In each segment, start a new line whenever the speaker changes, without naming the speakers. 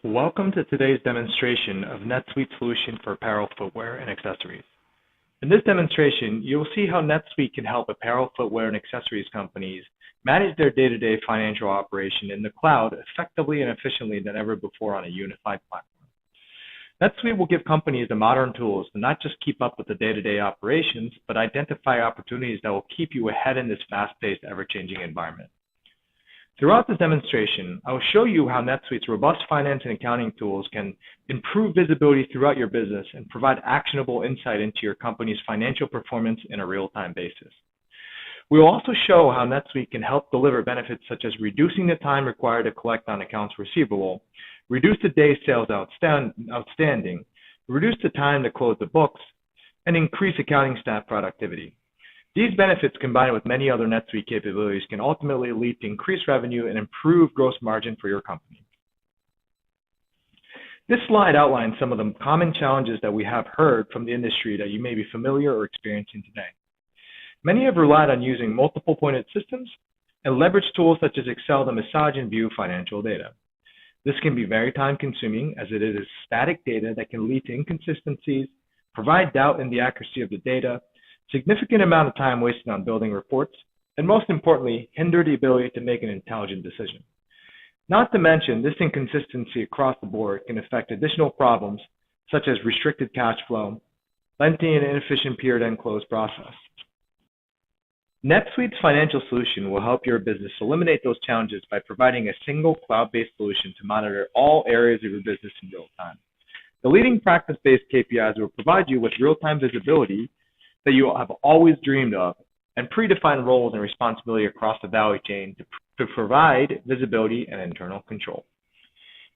Welcome to today's demonstration of NetSuite's solution for apparel, footwear, and accessories. In this demonstration, you will see how NetSuite can help apparel, footwear, and accessories companies manage their day-to-day financial operation in the cloud effectively and efficiently than ever before on a unified platform. NetSuite will give companies the modern tools to not just keep up with the day-to-day operations, but identify opportunities that will keep you ahead in this fast-paced, ever-changing environment. Throughout this demonstration, I will show you how NetSuite's robust finance and accounting tools can improve visibility throughout your business and provide actionable insight into your company's financial performance in a real-time basis. We will also show how NetSuite can help deliver benefits such as reducing the time required to collect on accounts receivable, reduce the days sales outstanding, reduce the time to close the books, and increase accounting staff productivity. These benefits, combined with many other NetSuite capabilities, can ultimately lead to increased revenue and improve gross margin for your company. This slide outlines some of the common challenges that we have heard from the industry that you may be familiar or experiencing today. Many have relied on using multiple pointed systems and leverage tools such as Excel to massage and view financial data. This can be very time consuming as it is static data that can lead to inconsistencies, provide doubt in the accuracy of the data, significant amount of time wasted on building reports, and most importantly, hinder the ability to make an intelligent decision. Not to mention, this inconsistency across the board can affect additional problems such as restricted cash flow, lengthy and inefficient period-end close process. NetSuite's financial solution will help your business eliminate those challenges by providing a single cloud-based solution to monitor all areas of your business in real time. The leading practice-based KPIs will provide you with real-time visibility that you have always dreamed of, and predefined roles and responsibility across the value chain to provide visibility and internal control.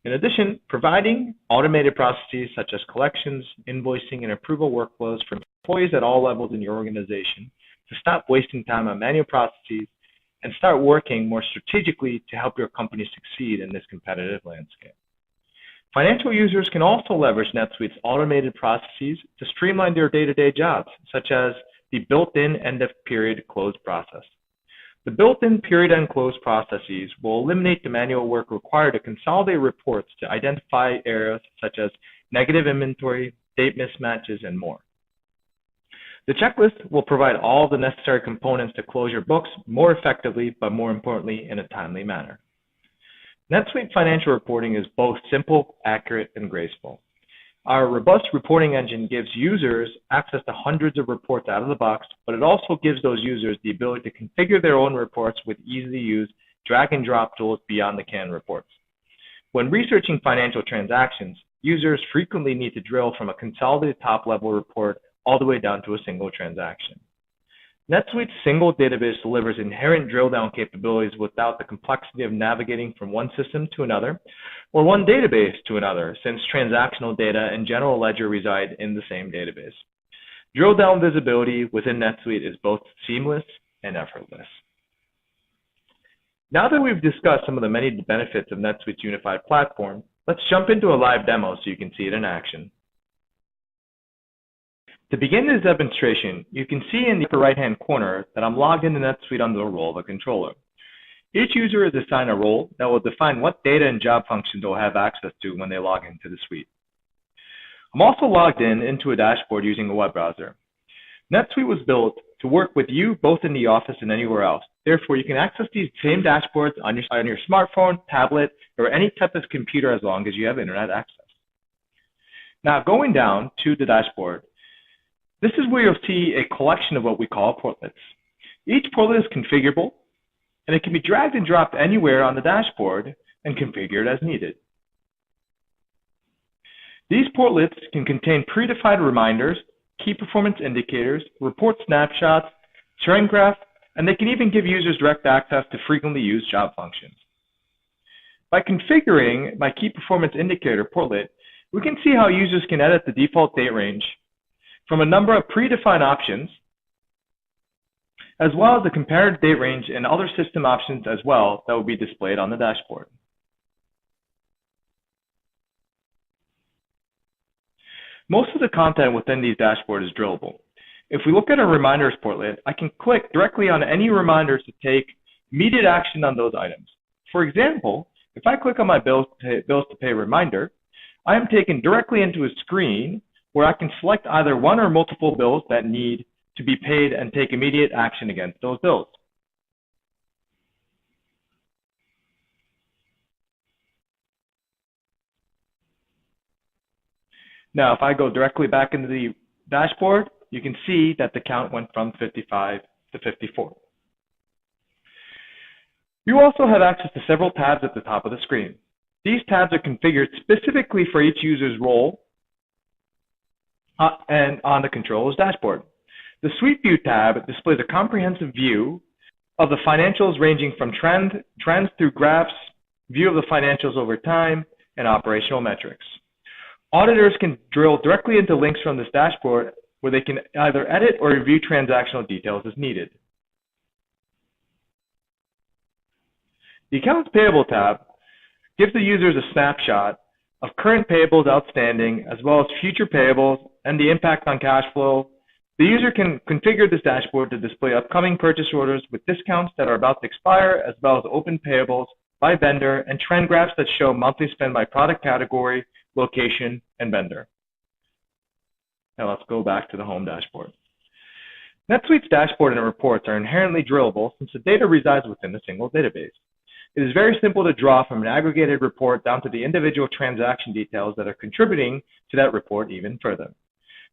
In addition, providing automated processes such as collections, invoicing, and approval workflows for employees at all levels in your organization to stop wasting time on manual processes and start working more strategically to help your company succeed in this competitive landscape. Financial users can also leverage NetSuite's automated processes to streamline their day-to-day jobs, such as the built-in end-of-period close process. The built-in period-end close processes will eliminate the manual work required to consolidate reports to identify areas such as negative inventory, date mismatches, and more. The checklist will provide all the necessary components to close your books more effectively, but more importantly, in a timely manner. NetSuite financial reporting is both simple, accurate, and graceful. Our robust reporting engine gives users access to hundreds of reports out of the box, but it also gives those users the ability to configure their own reports with easy-to-use drag-and-drop tools beyond the canned reports. When researching financial transactions, users frequently need to drill from a consolidated top-level report all the way down to a single transaction. NetSuite's single database delivers inherent drill-down capabilities without the complexity of navigating from one system to another or one database to another, since transactional data and general ledger reside in the same database. Drill-down visibility within NetSuite is both seamless and effortless. Now that we've discussed some of the many benefits of NetSuite's unified platform, let's jump into a live demo so you can see it in action. To begin this demonstration, you can see in the upper right-hand corner that I'm logged into NetSuite under the role of a controller. Each user is assigned a role that will define what data and job functions they'll have access to when they log into the suite. I'm also logged into a dashboard using a web browser. NetSuite was built to work with you both in the office and anywhere else. Therefore, you can access these same dashboards on your smartphone, tablet, or any type of computer as long as you have internet access. Now, going down to the dashboard, this is where you'll see a collection of what we call portlets. Each portlet is configurable, and it can be dragged and dropped anywhere on the dashboard and configured as needed. These portlets can contain predefined reminders, key performance indicators, report snapshots, trend graph, and they can even give users direct access to frequently used job functions. By configuring my key performance indicator portlet, we can see how users can edit the default date range from a number of predefined options, as well as the comparative date range and other system options as well that will be displayed on the dashboard. Most of the content within these dashboards is drillable. If we look at a reminders portlet, I can click directly on any reminders to take immediate action on those items. For example, If I click on my bills to pay reminder, I am taken directly into a screen where I can select either one or multiple bills that need to be paid and take immediate action against those bills. Now, if I go directly back into the dashboard, you can see that the count went from 55 to 54. You also have access to several tabs at the top of the screen. These tabs are configured specifically for each user's role and on the controller's dashboard. The Suite View tab displays a comprehensive view of the financials ranging from trends through graphs, view of the financials over time, and operational metrics. Auditors can drill directly into links from this dashboard where they can either edit or review transactional details as needed. The Accounts Payable tab gives the users a snapshot of current payables outstanding as well as future payables and the impact on cash flow. The user can configure this dashboard to display upcoming purchase orders with discounts that are about to expire, as well as open payables by vendor and trend graphs that show monthly spend by product category, location, and vendor. Now let's go back to the home dashboard. NetSuite's dashboard and reports are inherently drillable since the data resides within a single database. It is very simple to draw from an aggregated report down to the individual transaction details that are contributing to that report even further.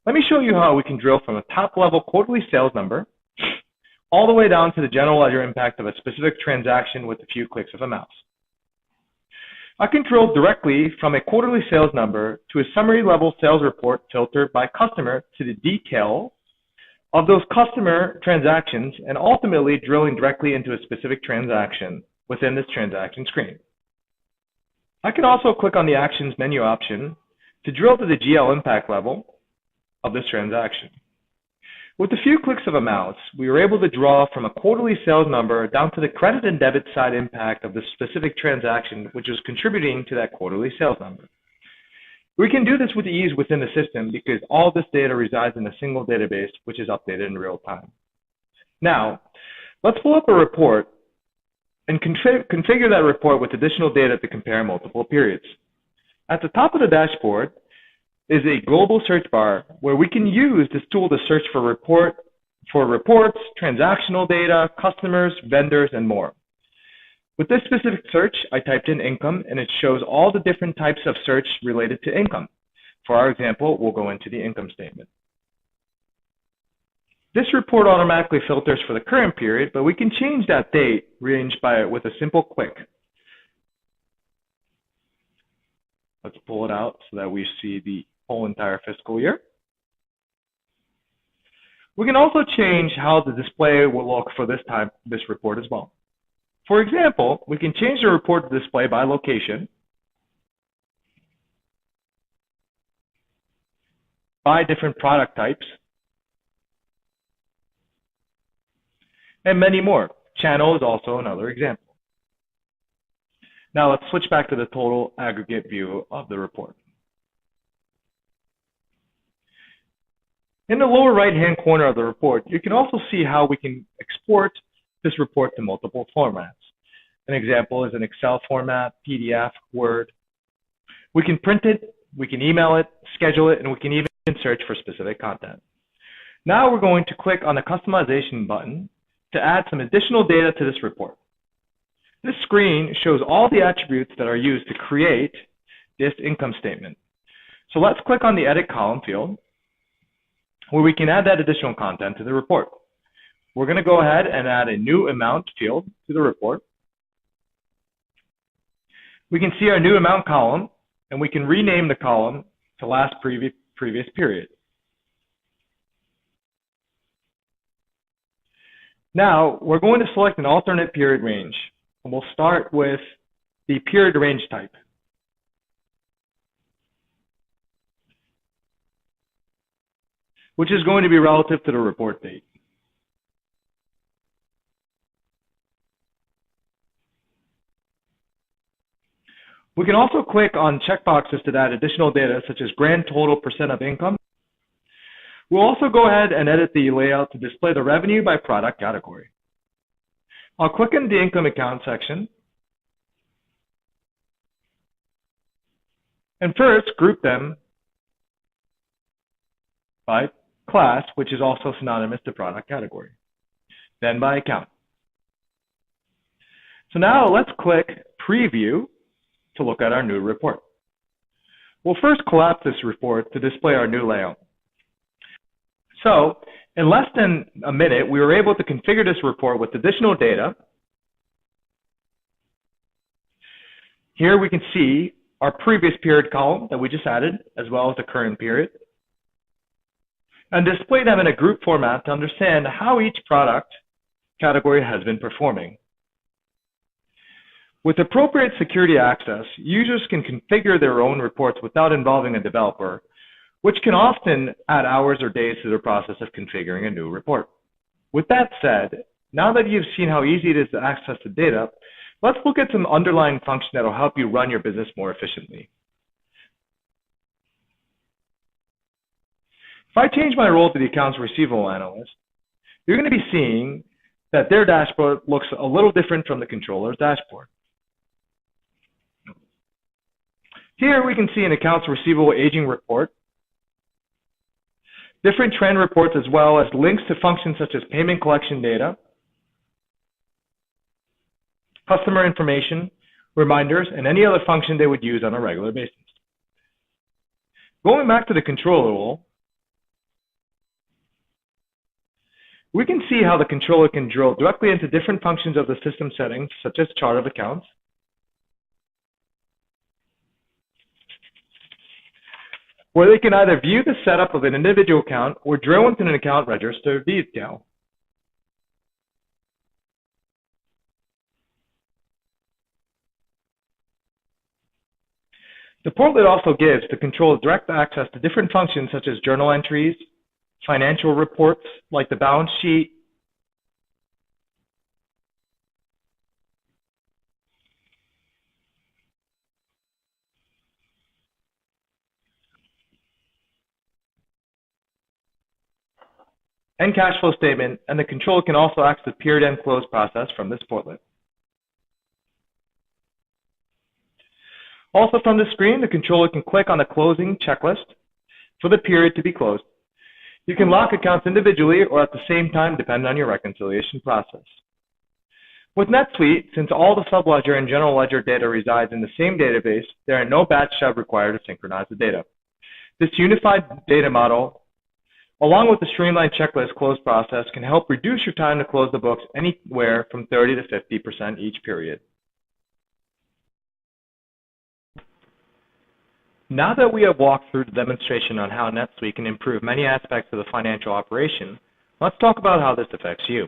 Let me show you how we can drill from a top-level quarterly sales number all the way down to the general ledger impact of a specific transaction with a few clicks of a mouse. I can drill directly from a quarterly sales number to a summary-level sales report filtered by customer to the detail of those customer transactions and ultimately drilling directly into a specific transaction within this transaction screen. I can also click on the Actions menu option to drill to the GL impact level of this transaction. With a few clicks of a mouse, we were able to draw from a quarterly sales number down to the credit and debit side impact of the specific transaction which is contributing to that quarterly sales number. We can do this with ease within the system because all this data resides in a single database which is updated in real time. Now, let's pull up a report and configure that report with additional data to compare multiple periods. At the top of the dashboard is a global search bar where we can use this tool to search for reports, transactional data, customers, vendors, and more. With this specific search, I typed in income and it shows all the different types of search related to income. For our example, we'll go into the income statement. This report automatically filters for the current period, but we can change that date range with a simple click. Let's pull it out so that we see the whole entire fiscal year. We can also change how the display will look for this report as well. For example, we can change the report to display by location, by different product types, and many more. Channel is also another example. Now let's switch back to the total aggregate view of the report. In the lower right-hand corner of the report, you can also see how we can export this report to multiple formats. An example is an Excel format, PDF, Word. We can print it, we can email it, schedule it, and we can even search for specific content. Now we're going to click on the customization button to add some additional data to this report. This screen shows all the attributes that are used to create this income statement. So let's click on the Edit Column field where we can add that additional content to the report. We're going to go ahead and add a new amount field to the report. We can see our new amount column, and we can rename the column to last previous period. Now, we're going to select an alternate period range, and we'll start with the period range type. Which is going to be relative to the report date. We can also click on checkboxes to add additional data such as grand total % of income. We'll also go ahead and edit the layout to display the revenue by product category. I'll click in the income account section And first, group them by class, which is also synonymous to product category, then by account. So now let's click Preview to look at our new report. We'll first collapse this report to display our new layout. So in less than a minute, we were able to configure this report with additional data. Here we can see our previous period column that we just added, as well as the current period, and display them in a group format to understand how each product category has been performing. With appropriate security access, users can configure their own reports without involving a developer, which can often add hours or days to the process of configuring a new report. With that said, now that you've seen how easy it is to access the data, let's look at some underlying function that will help you run your business more efficiently. If I change my role to the accounts receivable analyst, you're going to be seeing that their dashboard looks a little different from the controller's dashboard. Here we can see an accounts receivable aging report, different trend reports, as well as links to functions such as payment collection data, customer information, reminders, and any other function they would use on a regular basis. Going back to the controller role, we can see how the controller can drill directly into different functions of the system settings, such as chart of accounts, where they can either view the setup of an individual account or drill into an account register detail. The portlet also gives the controller direct access to different functions such as journal entries, financial reports like the balance sheet, and cash flow statement, and the controller can also access the period end close process from this portlet. Also from the screen, the controller can click on the closing checklist for the period to be closed. You can lock accounts individually or at the same time, depending on your reconciliation process. With NetSuite, since all the subledger and general ledger data resides in the same database, there are no batch stub required to synchronize the data. This unified data model, along with the streamlined checklist close process, can help reduce your time to close the books anywhere from 30 to 50% each period. Now that we have walked through the demonstration on how NetSuite can improve many aspects of the financial operation, let's talk about how this affects you.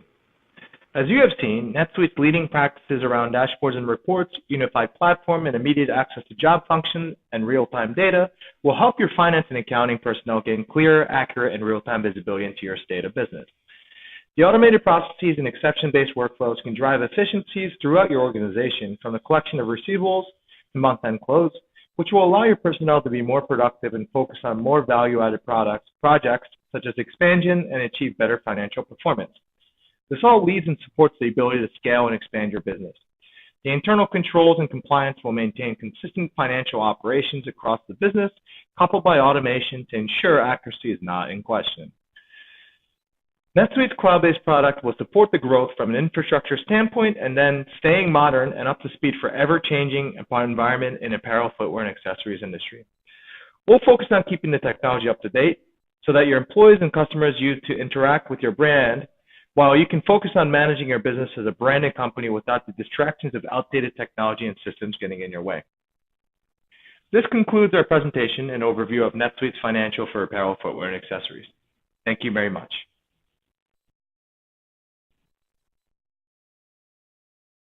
As you have seen, NetSuite's leading practices around dashboards and reports, unified platform, and immediate access to job functions and real-time data will help your finance and accounting personnel gain clear, accurate, and real-time visibility into your state of business. The automated processes and exception-based workflows can drive efficiencies throughout your organization, from the collection of receivables to month-end close, which will allow your personnel to be more productive and focus on more value-added projects such as expansion and achieve better financial performance. This all leads and supports the ability to scale and expand your business. The internal controls and compliance will maintain consistent financial operations across the business, coupled by automation to ensure accuracy is not in question. NetSuite's cloud-based product will support the growth from an infrastructure standpoint and then staying modern and up to speed for ever-changing environment in apparel, footwear, and accessories industry. We'll focus on keeping the technology up to date so that your employees and customers use it to interact with your brand, while you can focus on managing your business as a branded company without the distractions of outdated technology and systems getting in your way. This concludes our presentation and overview of NetSuite's financial for apparel, footwear, and accessories. Thank you very much.